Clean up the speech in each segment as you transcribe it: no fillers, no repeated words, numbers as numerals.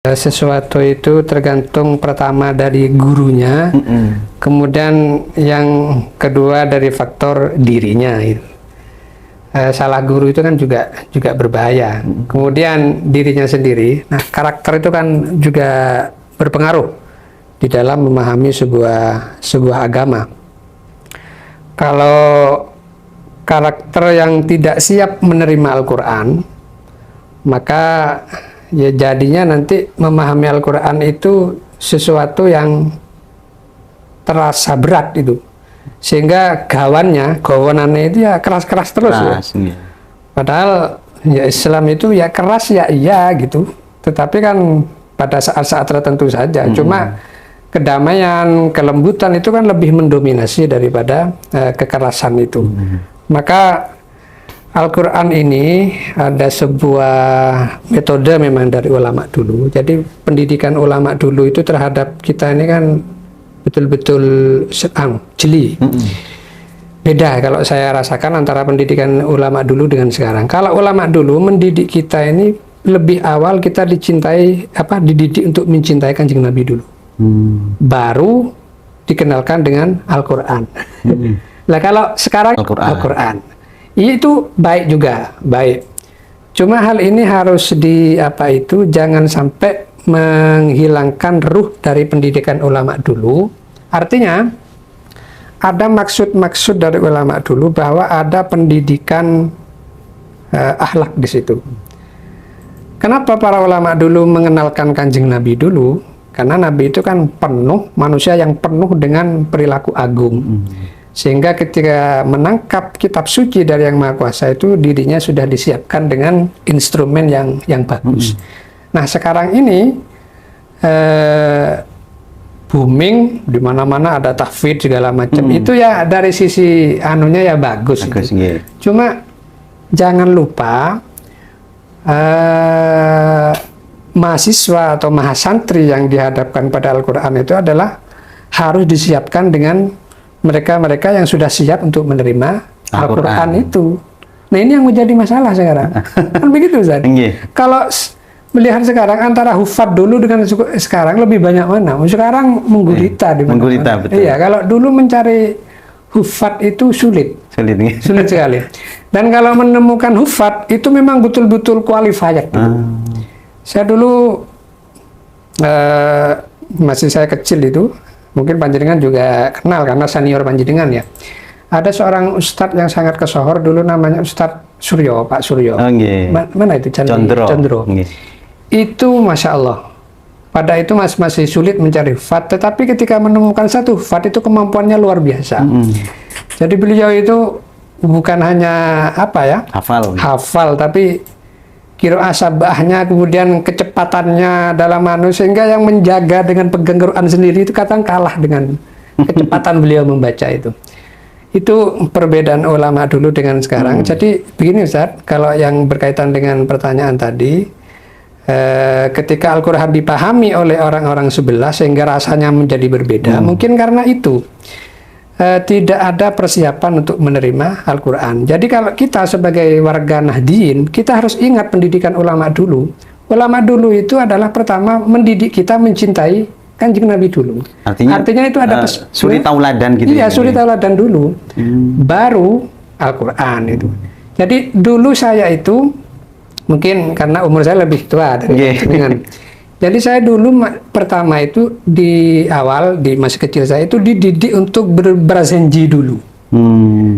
Sesuatu itu tergantung pertama dari gurunya, kemudian yang kedua dari faktor dirinya. Salah guru itu kan juga berbahaya. Kemudian dirinya sendiri, nah karakter itu kan juga berpengaruh di dalam memahami sebuah agama. Kalau karakter yang tidak siap menerima Al-Quran, maka ya jadinya nanti memahami Al-Quran itu sesuatu yang terasa berat itu, sehingga gawanannya itu ya keras-keras terus ya. Padahal ya Islam itu ya keras ya iya gitu, tetapi kan pada saat-saat tertentu saja. Cuma kedamaian, kelembutan itu kan lebih mendominasi daripada kekerasan itu. Maka Al-Quran ini ada sebuah metode memang dari ulama dulu. Jadi pendidikan ulama dulu itu terhadap kita ini kan betul-betul jeli. Beda kalau saya rasakan antara pendidikan ulama dulu dengan sekarang. Kalau ulama dulu mendidik kita ini lebih awal kita dididik untuk mencintai Kanjeng Nabi dulu. Baru dikenalkan dengan Al-Quran. Nah kalau sekarang Al-Quran. Itu baik juga, baik. Cuma hal ini harus jangan sampai menghilangkan ruh dari pendidikan ulama dulu. Artinya ada maksud-maksud dari ulama dulu bahwa ada pendidikan akhlak di situ. Kenapa para ulama dulu mengenalkan Kanjeng Nabi dulu? Karena Nabi itu kan manusia yang penuh dengan perilaku agung. Sehingga ketika menangkap kitab suci dari Yang Maha Kuasa itu dirinya sudah disiapkan dengan instrumen yang bagus. Nah sekarang ini booming di mana-mana ada tahfidz segala macam. Itu ya dari sisi anunya ya bagus gitu. Cuma jangan lupa mahasiswa atau mahasantri yang dihadapkan pada Al-Quran itu adalah harus disiapkan dengan mereka-mereka yang sudah siap untuk menerima Al-Quran itu. Nah ini yang menjadi masalah sekarang. Kan begitu Ustaz? Kalau melihat sekarang antara hufad dulu dengan sekarang lebih banyak mana? Sekarang menggurita di mana-mana. Iya, kalau dulu mencari hufad itu sulit sekali. Dan kalau menemukan hufad itu memang betul-betul qualified. Saya dulu masih saya kecil itu, mungkin panjenengan juga kenal karena senior panjenengan ya. Ada seorang ustadz yang sangat kesohor dulu namanya Ustadz Suryo, Pak Suryo. Mana itu? Condro. Itu Masya Allah. Pada itu masih sulit mencari hufad, tetapi ketika menemukan satu hufad itu kemampuannya luar biasa. Jadi beliau itu bukan hanya hafal, tapi qiraah sabahnya, kemudian kecepatannya dalam sehingga yang menjaga dengan pegang Quran sendiri itu kadang kalah dengan kecepatan beliau membaca itu. Itu perbedaan ulama dulu dengan sekarang. Jadi begini Ustaz, kalau yang berkaitan dengan pertanyaan tadi, ketika Al-Quran dipahami oleh orang-orang sebelah sehingga rasanya menjadi berbeda, mungkin karena itu tidak ada persiapan untuk menerima Al-Quran. Jadi kalau kita sebagai warga Nahdien, kita harus ingat pendidikan ulama dulu. Ulama dulu itu adalah pertama mendidik kita mencintai Kanjeng Nabi dulu. Artinya itu ada suri tauladan gitu. Iya, suri tauladan dulu. Baru Al-Quran itu. Jadi dulu saya itu mungkin karena umur saya lebih tua dari dengan. Jadi saya dulu pertama itu di awal di masa kecil saya itu dididik untuk berzenji dulu.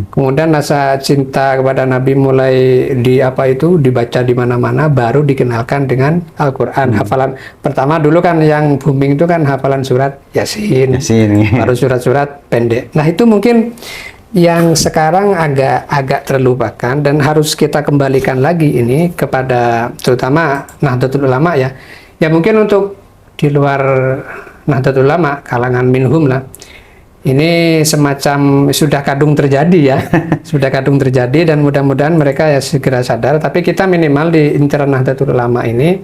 Kemudian rasa cinta kepada Nabi mulai dibaca di mana-mana, baru dikenalkan dengan Al-Quran. Hafalan pertama dulu kan yang booming itu kan hafalan surat Yasin. Baru surat-surat pendek. Nah itu mungkin yang sekarang agak terlupakan dan harus kita kembalikan lagi ini kepada terutama Nahdlatul Ulama ya. Ya mungkin untuk di luar Nahdlatul Ulama, kalangan minhum lah, ini semacam sudah kadung terjadi ya. Sudah kadung terjadi dan mudah-mudahan mereka ya segera sadar. Tapi kita minimal di internal Nahdlatul Ulama ini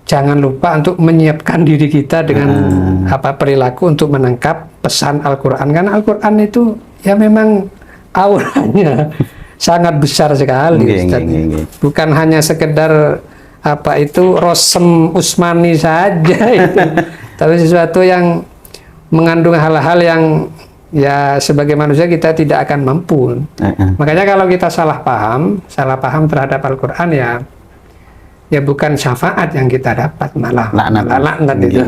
jangan lupa untuk menyiapkan diri kita dengan perilaku untuk menangkap pesan Al-Quran. Karena Al-Quran itu ya memang auranya sangat besar sekali. Bukan hanya sekedar apa itu rosem usmani saja itu. Tapi sesuatu yang mengandung hal-hal yang ya sebagai manusia kita tidak akan mampu. Makanya kalau kita salah paham terhadap Al-Quran ya bukan syafaat yang kita dapat, malah laknat itu.